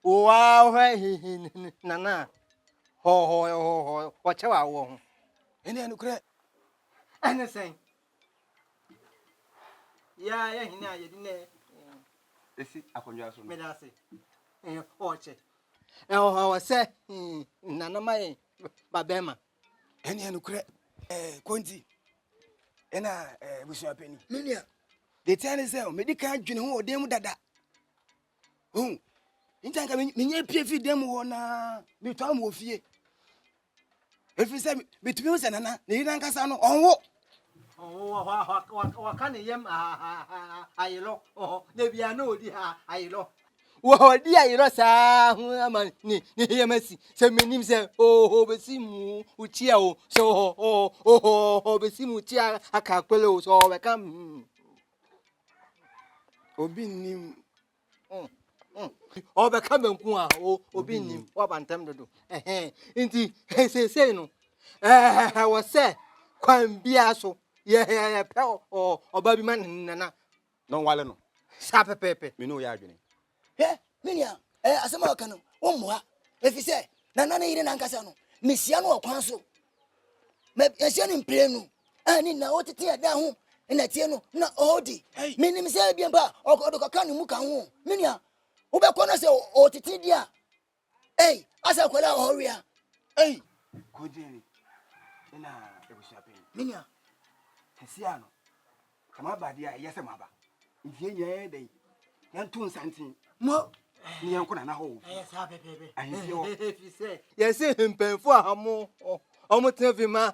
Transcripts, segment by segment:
Wow, Nana. Ho, watch our wong. Any and crack. Anything. Yeah, you didn't. This is a conjunction. Medasi. Watch it. Oh, I say, Nana, my Babema. Any and crack. Quanti. And I wish you a penny. Minia. They tell us, medical, you know, them that. Oh, in time, me PF them one, me Tom of ye. If you say between us and Anna, they don't cast on what? Oh, can you I look? Oh, there be a no, dear, I look. Oh, dear, you know, sir, near Messi. So many say, oh, Bessimu, Uchiao, so, oh, Bessimu, Chia, a capello, so I come. Obinim. Oh, become oh, being what I'm tempted to do. Indeed, say no. I was said, quite be so. Yeah, pal or baby man, Nana. No, Wallano. Sapper Pepe. Me know you're doing. Eh, Minia. As a Morcano. Oh, moi. If you say, Nana in Ancasano, Missiano or Consul. Maybe a son in Plano. And in now to tear down. And a tiano, not Odi. Minim Sabiamba or Godocanu Mukan. Minia. Ubacona or Titidia. Hey, as I call out Horia. Hey, could you? And it was happening. Minia. Siano. Come up by the yes, a mother. If you day, young 2 cents. Mo. Young Conana. Yes, happy baby. And if you say, yes, him pen for a more almost every man.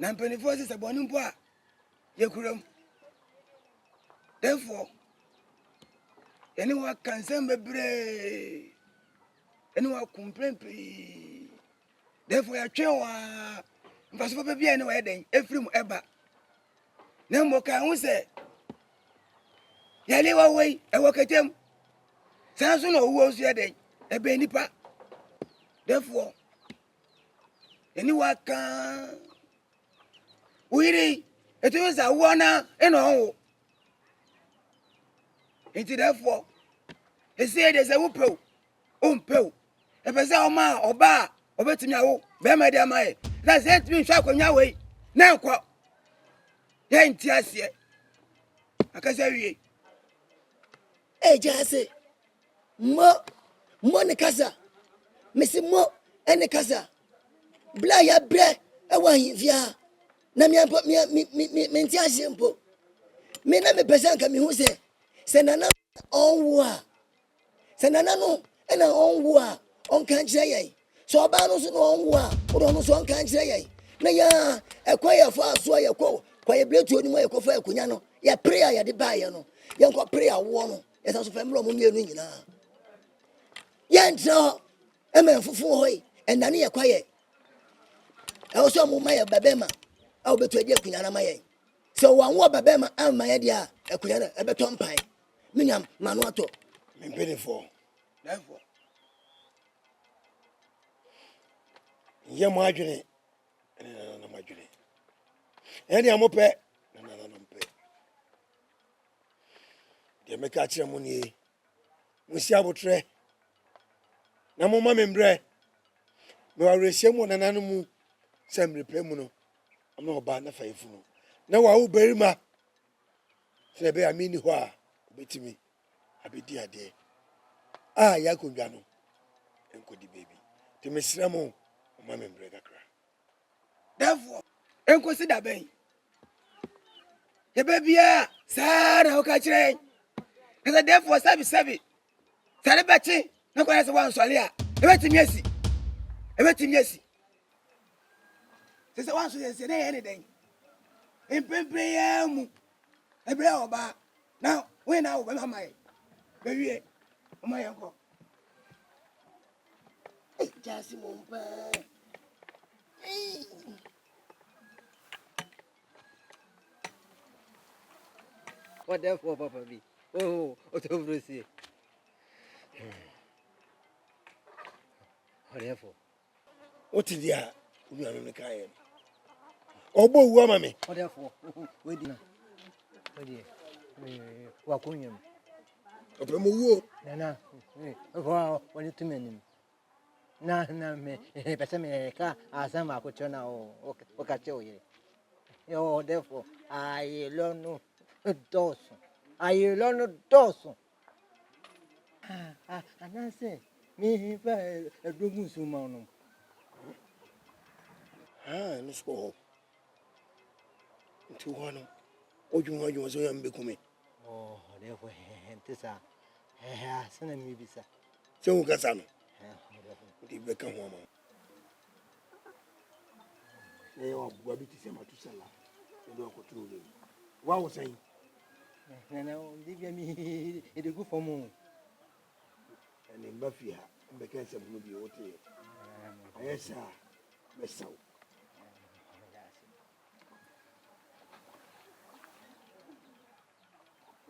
Nampany forces a bonumpa. Yakurum. Therefore, anyone can send me brave. Anyone complain, please. Therefore, Achiaa. Must be anywhere then, every ever. No more can we say. Yellow away, I work at them. Samson who was your day, a benipa. Therefore, anyone can. We it was a one and all. Into therefore, he said there's a whoopel, pill. If I say, ma or bar, or better now, bear my dear my. That's it, me shock on your way. Now, quack. Ain't just yet. I can say, Eh, Jassy. Mo. Monicasa. Missy Mo. And the casa. Blaya bre. I want you. Na me put me mentia simple. Me na me person ka me hu se. Se nana onwo a. Se nana no e na onwo a. On kan kire yai. So oba no so no onwo a. O no so on kan kire yai. Na ya ekwa fa so ya kwa ye bletu oni mo ye kofa akunya no. Ya prayer ya de ba ye no. Ye nko prayer wo no. Ye sa so fa mro mo mienu nyina. Ye ntra e me fufu ho yi. Enane ye kwa ye. E o so mo ma ye babema. I'll be to a dear Kunana. So one more babema and my idea, a Kunana, a beton pie. Miniam, Manuato. me for. Therefore, ye margin, and my journey. Any amope, no, they make a ceremony. Monsieur Tre. No more membre. No, I receive one an animal, some repairmono. I'm not bad enough for you. Now I will bury my Say be a mini hwa betimi abedi ade. Ah ya kondwa no. Enkodi baby. Te mesra mo o ma membre kakra. Therefore, consider ben. Ye baby ya sada o ka kire. Cause therefore sabi. Sare beti na kwa se wan sole a. Ebetimi asi. Se wan so ye se na ye ne den. Empempe ya mu. Ebre oba. Now, when I will my baby, my uncle. Just mumpa. What therefore, Papa B? Oh, what over see? What therefore? What is there? You are not kind. Obo uwa me. What therefore? Wait dinner. Wait here. Wakunyum. Opremo uwo. Nana. Wow, what you to me? Na me. Pesa me ka asama kuchona o okacho ye. Yo therefore I learn doso. I learn doso. And I say me a drugu sumo. Ah, no so. Nti ho no. Oju so yam bekumi. Oh, therefore this send me bisa. Se wo kasa no. Nti beka ho ma. Na yo abua bi ti se matusala. Ndo akoturu le. Wa wo sen. Nana, Livia me it is good for moon. And in Buffy, because of movie or tea. Yes, sir. Best so.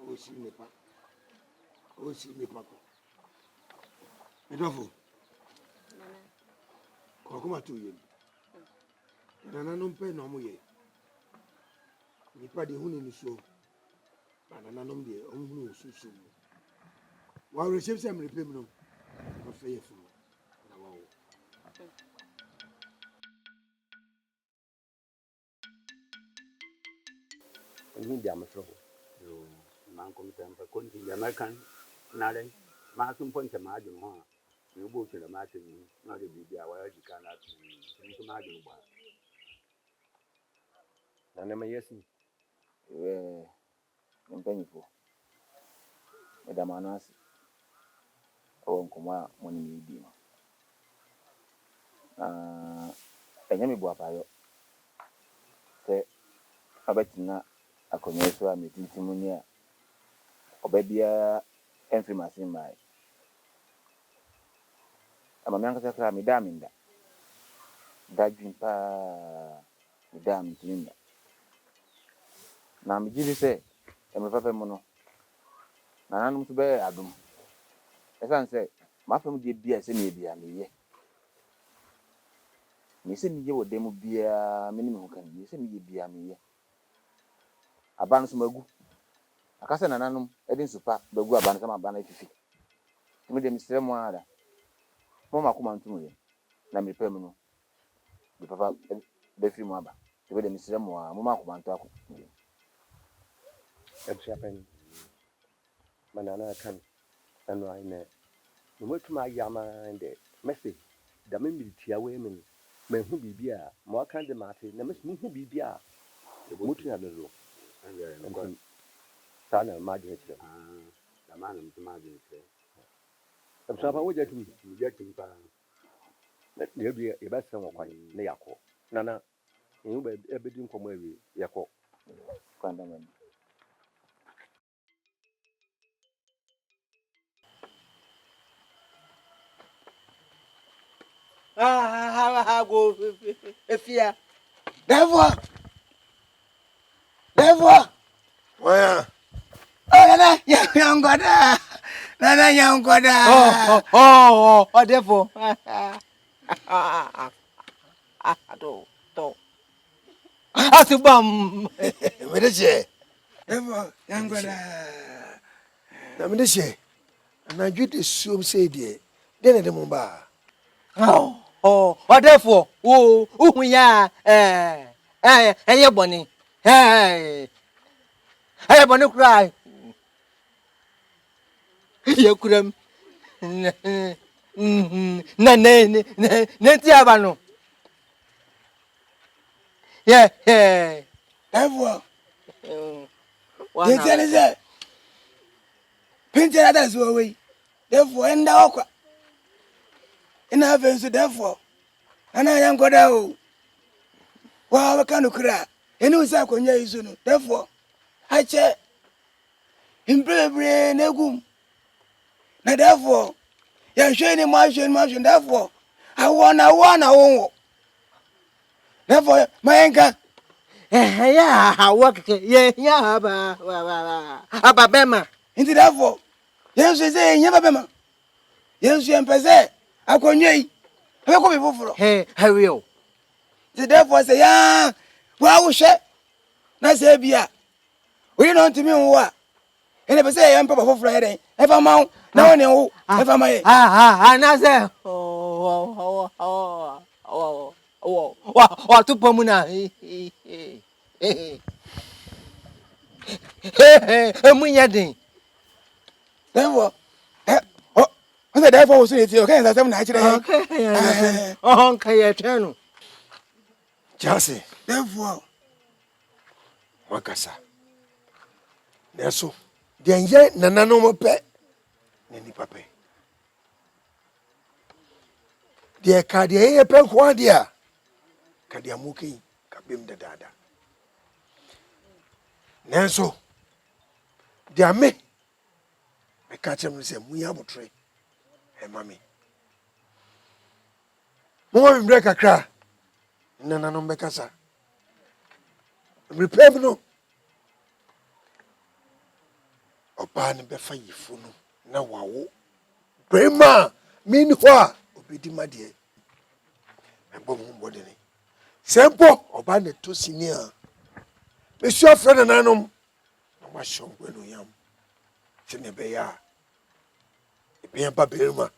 Oh, see me, Paco. Oh, see me, Paco. Medofo. Come to you. And I don't pay no more. Nipa de huni ni so. Banana nom de onhunu susu. Wa receive some repay no. No fair for. Na wa. Ni dia mafro yo man ko tempa kon ti American na le ma sun ponte ma aju ho ni bo ti ma ti ni na de bibia wa ji kana ti ni so ma aju ba na ne ma yesi mpanyifo medamanas o nkoma moni mi di no enya mi bua payo se abetina akonya so a metintimu ni a obabia enfri masin mai ama mi ankasa kra mi da minda dadwin pa mi da mintinda na mi jiri se e me papa mu no na nanum so be adum esan se ma fam de bia se na bia me ye mi se mi ye wo demu bia me ni me hokan mi se mi ye bia me ye aban so magu akase na nanum edin supa bagu aban sama aban afifi mi de mi sere mo ara mo makoma ntumu ye na mi pam no di papa be fi mo aba de mi sere mo mo makoma ntu akọ e bia pen manana kan anu ai ne no motuma yama de message da me mi tia we me hu bibia mo kan de mate na me hu bibia mutu ya bezo nti sana maji chire da mana mtuma maji chire absaba woja tumi ya timpa ne bi e ba sen wakwan ne yakọ nana yu ba ebedi nkomo awi yakọ kwanda mani Go Efia. Therefore, Why? oh, Nana, young goda. Nana, young goda. Oh, therefore. Do. Asubam. Me de che. Therefore, young goda. Na me de che. Na dwi de suom say de. De na de mo ba. Oh, therefore. Oh, ya. Boni. Hey, but no cry. You couldn't. Netiabano. Yeah, yeah. Therefore, One you tell us hour. that. Pinch others away. Therefore, end out. And I have therefore. And I am good out. Wow, I can't cry. And who's up on you soon? Therefore, I check. In brave negum. Now, therefore, you're showing motion. Therefore, I want. Therefore, my anchor. Yeah, work. Yeah, Ababema. Into therefore, yes, you say, never bema. Yes, you emphasize. I can ye. I come before. Hey, hurry up. The therefore say, ah, well, we share. Na say bia. We don't to me what. And if I say I'm Papa for Friday, if I'm out, now I know if I'm a. Another. Oh, to Pomuna. Munyading. Therefore, oh, the therefore was it, okay, that's natural. Okay, okay, eternal. Jase, Therefore, wakasa. Neso, denye nanano mope, neni pape. Die kadi ye pe kwa dia. Kadi amuki kabim de dada. Neso, dia me catch him say muya botre. E mami. Mo mi break akra. Nanano mbekasa. Repair no. Oba ne befa yifu no na wawo. Brema min ho a obedi made. Mbo mo bode ni. Sempo oba ne to senior. Me sure friend nanom. Na wa shongwe no yam. Tene be ya. E be ba beruma.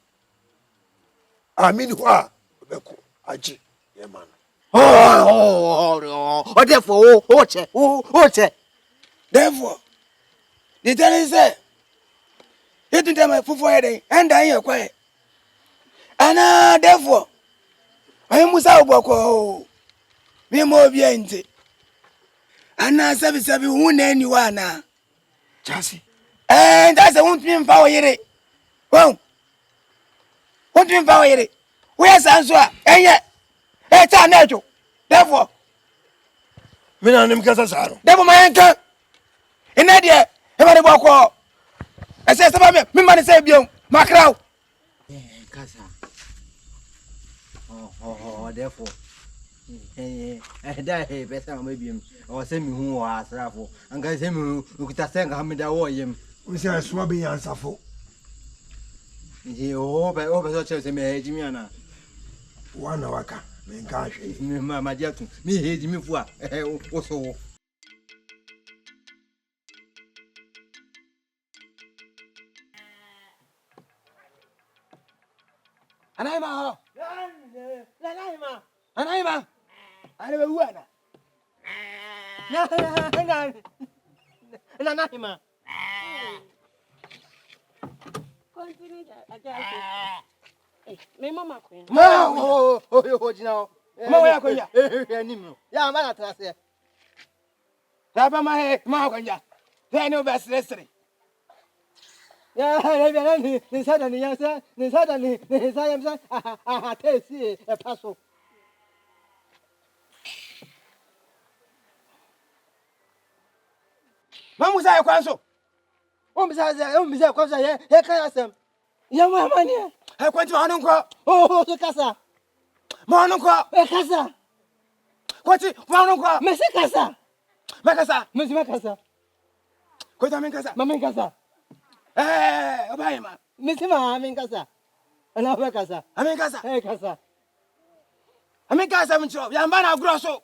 Amin ho a obeko agi ye man. Oh, therefore, therefore, the tell is say, you didn't tell my fufu heading, and I hear quiet. And therefore, I must out walk. Me more behind it. And now 77 won't anyone now. Jase, And that's a won't be in power yet. Well, what do you power yet? Where's answer? And yet, it's a natural. Therefore, me na nim kasa saro. therefore, my anchor. In that year, everybody walk. I said, me money say, my crowd. Casa. Oh, therefore. That better maybe or send me who are Srafo and guys him who could send Hamida or him. We say swabi ansafo. He hope I over such a me Jimiana. One waka, me nka hwe. My dear, me hate me for also. Anaima. Anaima. Anaima uana. Nanaima. Me mama queen. Oh, now. Mama ya konya. Yeah, man, I say. Tapa my mama konya. They know best history. Yeah, they said, and the answer, they said, and they said, I taste a puzzle. Mamu say kwanso. Besides, because I can't ask them. Young man, I kwenti anu ko. oh, the casa, Mo anu ko. a casa, Kwenti mo anu ko. Messi casa, Makasa. Miss Macasa, Kwenta men kasa. Mamma casa, Obayima. Missy Mamma casa, another casa, Amen kasa. a casa. Amen kasa mcho. Ya mbana grosso.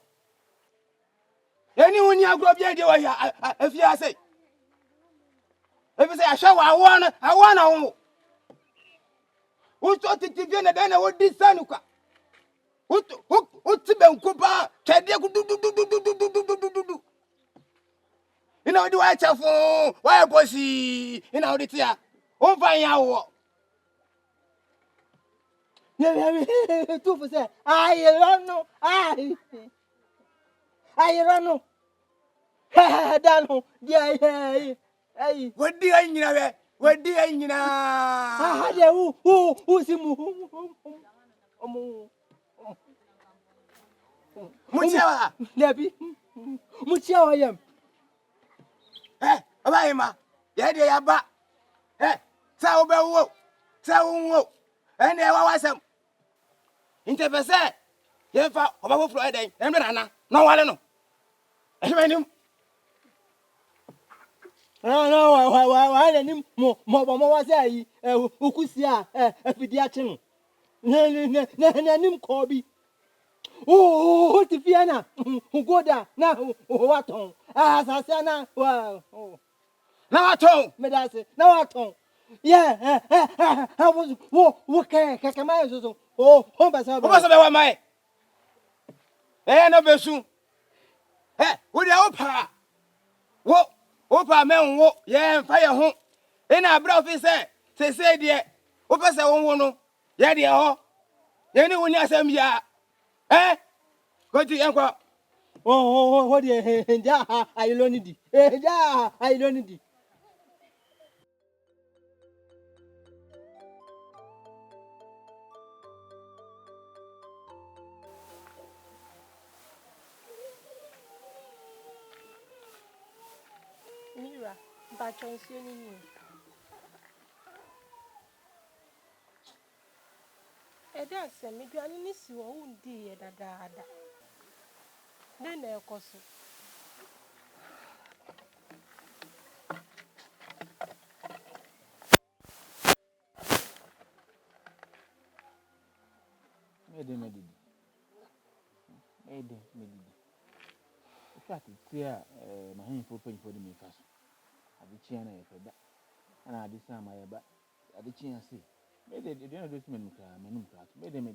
Anyone ya grow bia de wa ya if you say. If you say I wanna. Who thought it even and then I would disanuka. Who tibe nkupa chede ku du. ina odi wa chafo wa kosi ina odi tia o fa yan wo Yeah, tu for say, I don't know. I don't know. Dano, yeah, hey. wodi anyina be wodi anyina There, who's him? muchawa Debbie, Muchawa, I am. Obayima ye de ya ba sa wo be wo sa wo ene wa wasam interpese ye fa oba wo fro eden embe nana no wale no ehmenim No, I need more was I, Ukusia, Fidiachin. Nanim Kobi. Oh, what if Fiana? Who go there now? What on? As I say now, well, na waton Medase, now what on? Yeah, I was working, Kakamai, oh, home by some. wo so be wa mai no besu wo de opa wo opa men wo ye fa ye ho ina abra office se de wo pese wo no ye de ho ye ni woni asem ya go to enko Oh, what do you? I learned it. Yeah, I learned it. Mira, but transferring you. That's a maybe I need to own dear dada. Then they'll cost. Medidi. In fact, it's here, my hand for paying for the makers. I did Chiana for that, and I did some my back. I did Chiana see. Made it, the other men, made them.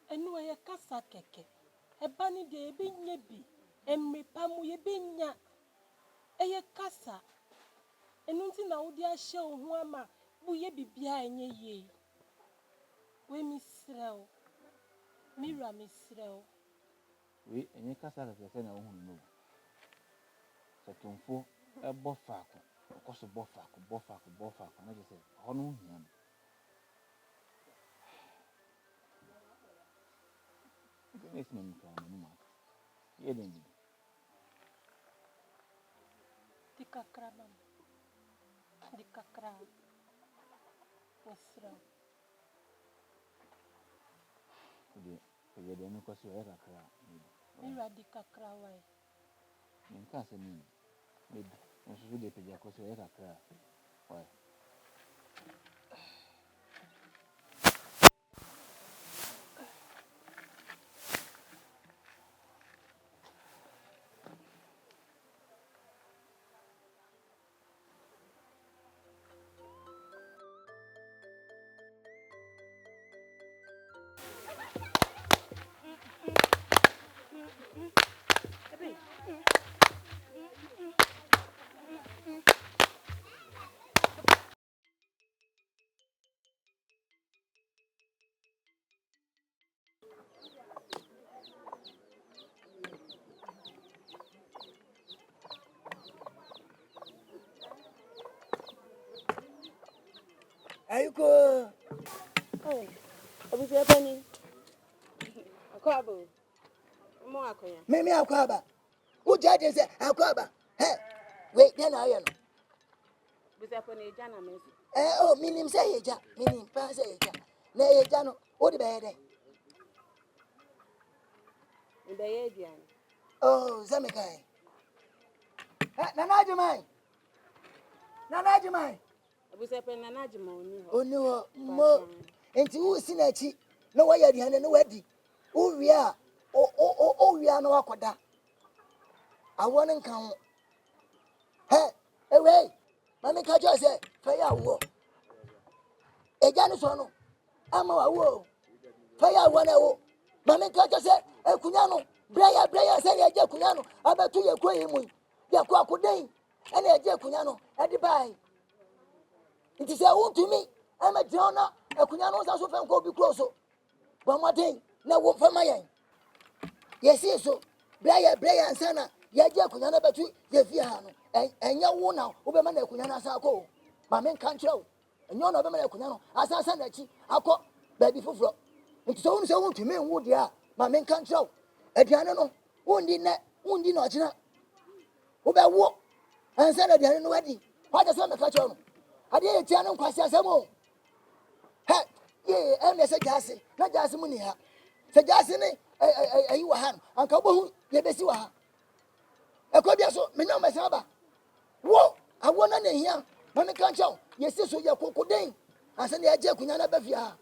And no, I casa keke. A bunny de binyabi, and me pamu ye binya. A casa. And until now, dear show, Wama, who ye be behind ye. We miss Row. Mira, Miss Row. We and your casa as I said, I won't know. So, for a boffac, of course, a boffac, and I just said, honor him. It makes me cry, no matter. Ye didn't. The cacrabam. The cacra. Miss Row. The new question ever cry. Mira, the cacra way. In Casa mean, maybe, and she would pay your question ever cry. Why? Ayuko. Oh, I was a penny. A cobble. More coin. Mimi akwaba. Who judges say akwaba? Hey, wait, then I am. Was a penny, Jana Miss. Oh, minim say eja, minim pa say eja. Na eja no, what the bed? In the Adrian. Oh, Zamikai. Nanajumai. Nanajumai. I was a penny and Najimon. Oh no, mo. Enti who sin achi. No way the hand no wedi. Who we are. Oh, we are no akoda. I want to come. Hey, away. Mammy Kajo say, fire war. A Janisono. I'm a war. Fire one hour. Mammy Kajo say, a Kunano. Breya say, a Jacunano. I bet to your quay. Yakuakuday. ɛna ɛgye akunya no ɛde bae nti sɛ wontumi ɛmɛgyina na akunya no nsa so fɛn kɔ obi kuro so bɔ mmɔden na wo mfɛma yɛn yɛsii so brɛ yɛ nsa na yɛgye akunya no bɛto yɛfie ha no ɛnyɛ wo na wobɛma na akunya no asa akɔ o ma menka nkyerɛ wo ɛnyɛ wo na wobɛma na akunya no asasa n'akyi akɔ baabi foforɔ nti sɛ wontumi nwo deɛ a ma menka nkyerɛ wo aduane no wondi na ɔkyena wobɛwo ansa na aduane no wadi woagye sɛ meka kyerɛ no adeɛ yɛtia no nkwase asɛm o hɛ ɛnɛ sɛ gyaase na gyaase mu ni ha sɛ gyaase ne ayi wɔ ha no anka wobɛhu yɛbɛsi wɔ ha ɛkɔ bia so menyɛ mmɛsa aba wo awoɔ no na hia ma meka nkyerɛ wo yɛsi so yɛ kokoden ansa na yɛagye akunya no aba fie ha